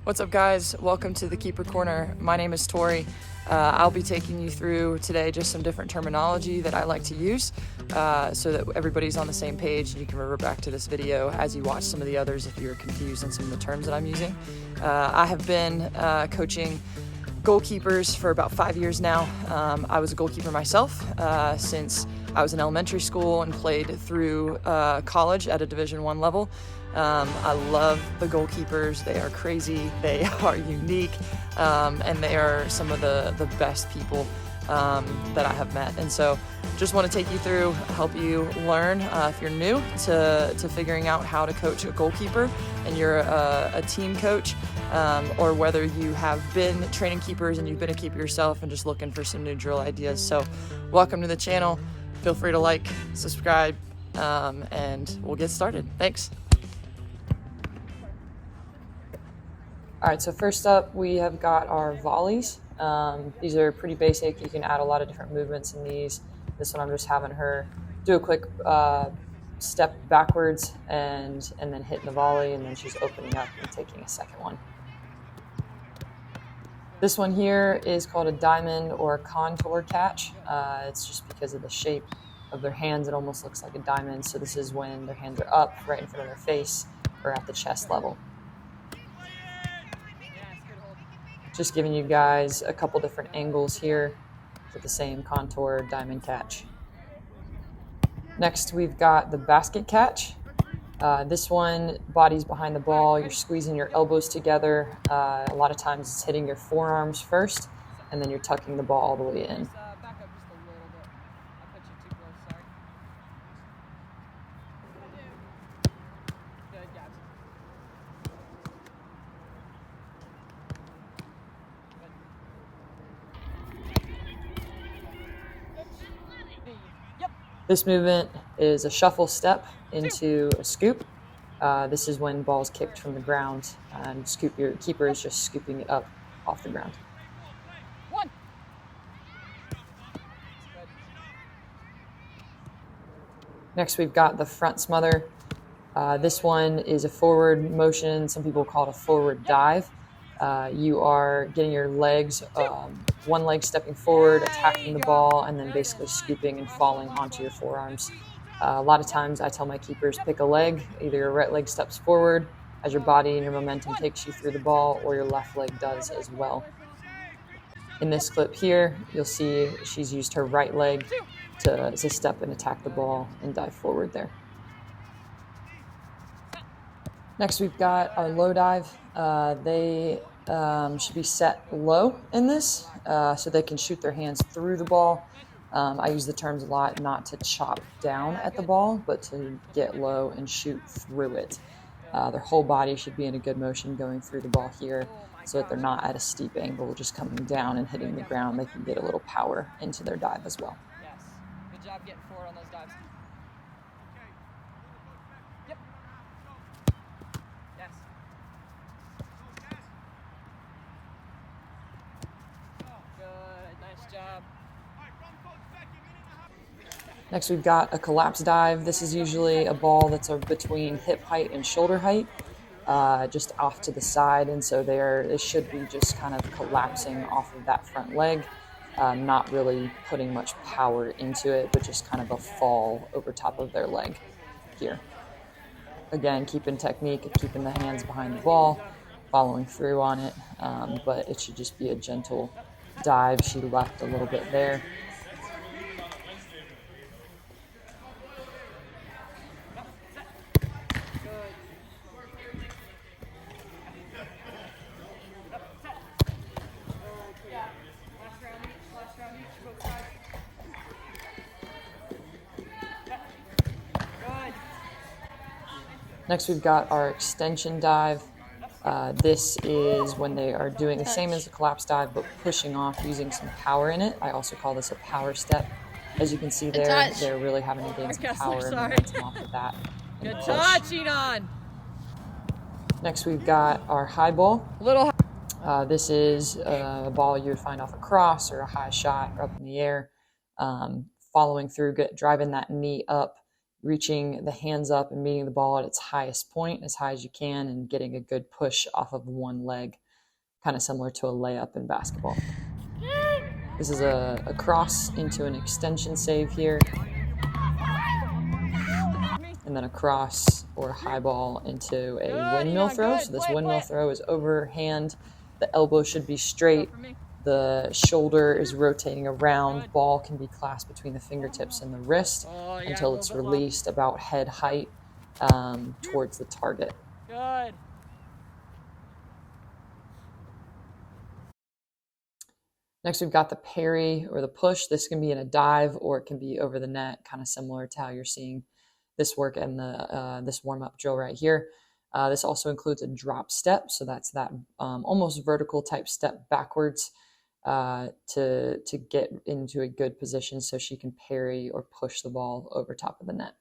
What's up, guys? Welcome to the Keeper Corner. My name is Tori. I'll be taking you through today just some different terminology that I like to use so that everybody's on the same page and you can refer back to this video as you watch some of the others if you're confused on some of the terms that I'm using. I have been coaching goalkeepers for about 5 years now. I was a goalkeeper myself since I was in elementary school and played through college at a Division I level. I love the goalkeepers. They are crazy, they are unique, and they are some of the best people that I have met. And so just want to take you through, help you learn if you're new to figuring out how to coach a goalkeeper and you're a team coach, or whether you have been training keepers and you've been a keeper yourself and just looking for some new drill ideas. So welcome to the channel. Feel free to like, subscribe, and we'll get started. Thanks. All right, so first up, we have got our volleys. These are pretty basic. You can add a lot of different movements in these. This one, I'm just having her do a quick step backwards and then hitting the volley, and then she's opening up and taking a second one. This one here is called a diamond or a contour catch. It's just because of the shape of their hands, it almost looks like a diamond. So this is when their hands are up right in front of their face or at the chest level. Just giving you guys a couple different angles here with the same contour diamond catch. Next, we've got the basket catch. This one, body's behind the ball. You're squeezing your elbows together. A lot of times it's hitting your forearms first, and then you're tucking the ball all the way in. This movement is a shuffle step into a scoop. This is when ball's kicked from the ground and your keeper is just scooping it up off the ground. Next, we've got the front smother. This one is a forward motion. Some people call it a forward dive. You are getting your legs, one leg stepping forward, attacking the ball, and then basically scooping and falling onto your forearms. A lot of times I tell my keepers, pick a leg. Either your right leg steps forward as your body and your momentum takes you through the ball, or your left leg does as well. In this clip here, you'll see she's used her right leg to step and attack the ball and dive forward there. Next, we've got our low dive. They should be set low in this so they can shoot their hands through the ball. I use the terms a lot, not to chop down at the ball, but to get low and shoot through it. Their whole body should be in a good motion going through the ball here so that they're not at a steep angle, just coming down and hitting the ground. They can get a little power into their dive as well. Yes. Good job getting forward on those dives. Yep. Yes. Good. Nice job. Next, we've got a collapse dive. This is usually a ball that's between hip height and shoulder height, just off to the side. And so they should be just kind of collapsing off of that front leg, not really putting much power into it, but just kind of a fall over top of their leg here. Again, keeping technique, keeping the hands behind the ball, following through on it, but it should just be a gentle dive. She left a little bit there. Next, we've got our extension dive. This is when they are doing the same as the collapse dive, but pushing off using some power in it. I also call this a power step. As you can see there, they're really having to gain some power and momentum off of that. Good touch, Enon. Next, we've got our high ball. This is a ball you would find off a cross or a high shot or up in the air. Following through, driving that knee up reaching the hands up and meeting the ball at its highest point, as high as you can, and getting a good push off of one leg, kind of similar to a layup in basketball. This is a cross into an extension save here, and then a cross or a high ball into a windmill throw. So this windmill throw is overhand. The elbow should be straight. The shoulder is rotating around. Ball can be clasped between the fingertips and the wrist until it's released about head height towards the target. Good. Next, we've got the parry or the push. This can be in a dive or it can be over the net, kind of similar to how you're seeing this work in this warm-up drill right here. This also includes a drop step, so that's that almost vertical type step backwards to get into a good position so she can parry or push the ball over top of the net.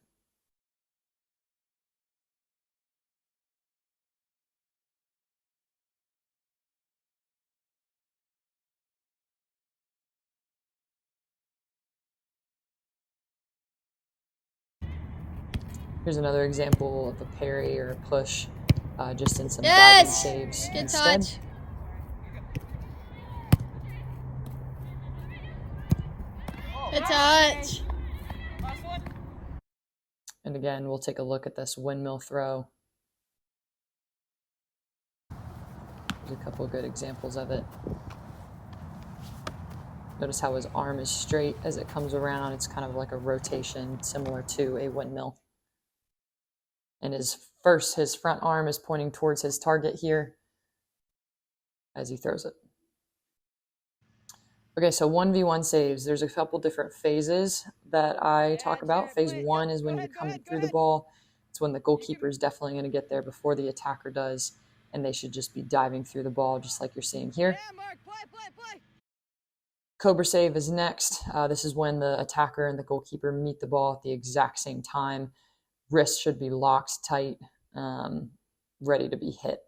Here's another example of a parry or a push, just in some diving saves Good instead. touch. Good touch. Last one. And again, we'll take a look at this windmill throw. There's a couple of good examples of it. Notice how his arm is straight as it comes around. It's kind of like a rotation similar to a windmill. And his front arm is pointing towards his target here as he throws it. Okay, so 1v1 saves. There's a couple different phases that I talk about. Phase 1 is when you're coming through the ball. It's when the goalkeeper is definitely going to get there before the attacker does, and they should just be diving through the ball just like you're seeing here. Cobra save is next. This is when the attacker and the goalkeeper meet the ball at the exact same time. Wrists should be locked tight, ready to be hit.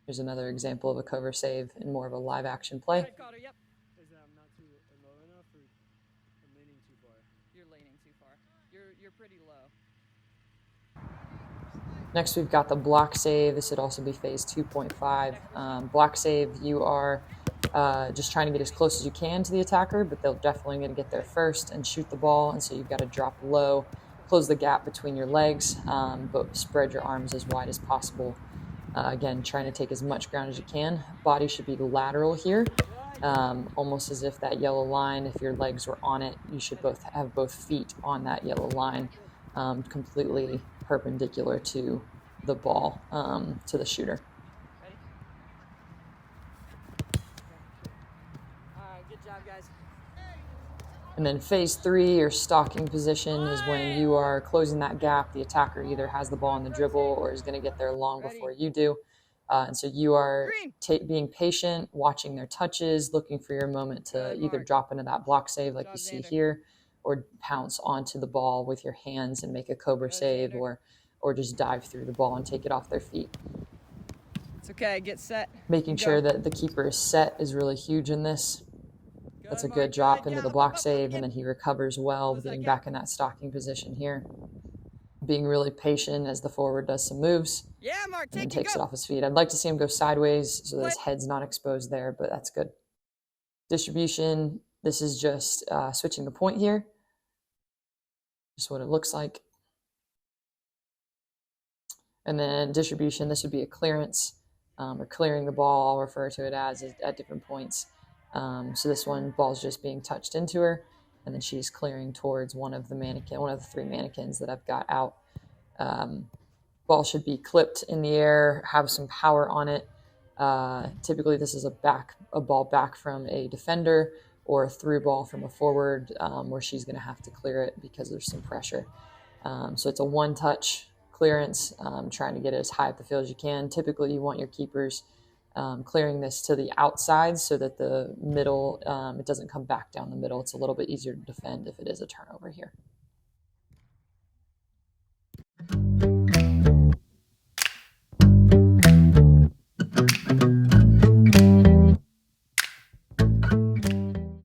Here's another example of a Cobra save in more of a live action play. Is that I'm not too low enough, or I'm leaning too far? You're leaning too far. You're pretty low. Next, we've got the block save. This would also be phase 2.5. Block save, you are just trying to get as close as you can to the attacker, but they're definitely going to get there first and shoot the ball, and so you've got to drop low, close the gap between your legs, but spread your arms as wide as possible. Again, trying to take as much ground as you can. Body should be lateral here, almost as if that yellow line, if your legs were on it, you should have both feet on that yellow line, completely perpendicular to the ball, to the shooter. Ready? All right, good job, guys. And then phase 3 or stalking position is when you are closing that gap. The attacker either has the ball on the dribble or is going to get there long before you do. And so you are being patient, watching their touches, looking for your moment to either drop into that block save like you see here, or pounce onto the ball with your hands and make a Cobra save, or just dive through the ball and take it off their feet. It's okay. Get set. Making sure that the keeper is set is really huge in this. That's a good drop into the block save, and then he recovers well, getting back in that stalking position here. Being really patient as the forward does some moves, and then takes it off his feet. I'd like to see him go sideways so that his head's not exposed there, but that's good. Distribution, this is just switching the point here. Just what it looks like. And then distribution, this would be a clearance, or clearing the ball. I'll refer to it as at different points. So this one, ball's just being touched into her, and then she's clearing towards one of the 3 mannequins that I've got out. Ball should be clipped in the air, have some power on it. Typically this is a ball back from a defender or a through ball from a forward, where she's going to have to clear it because there's some pressure. So it's a one-touch clearance, trying to get it as high up the field as you can. Typically you want your keepers clearing this to the outside so that the middle, it doesn't come back down the middle. It's a little bit easier to defend if it is a turnover here.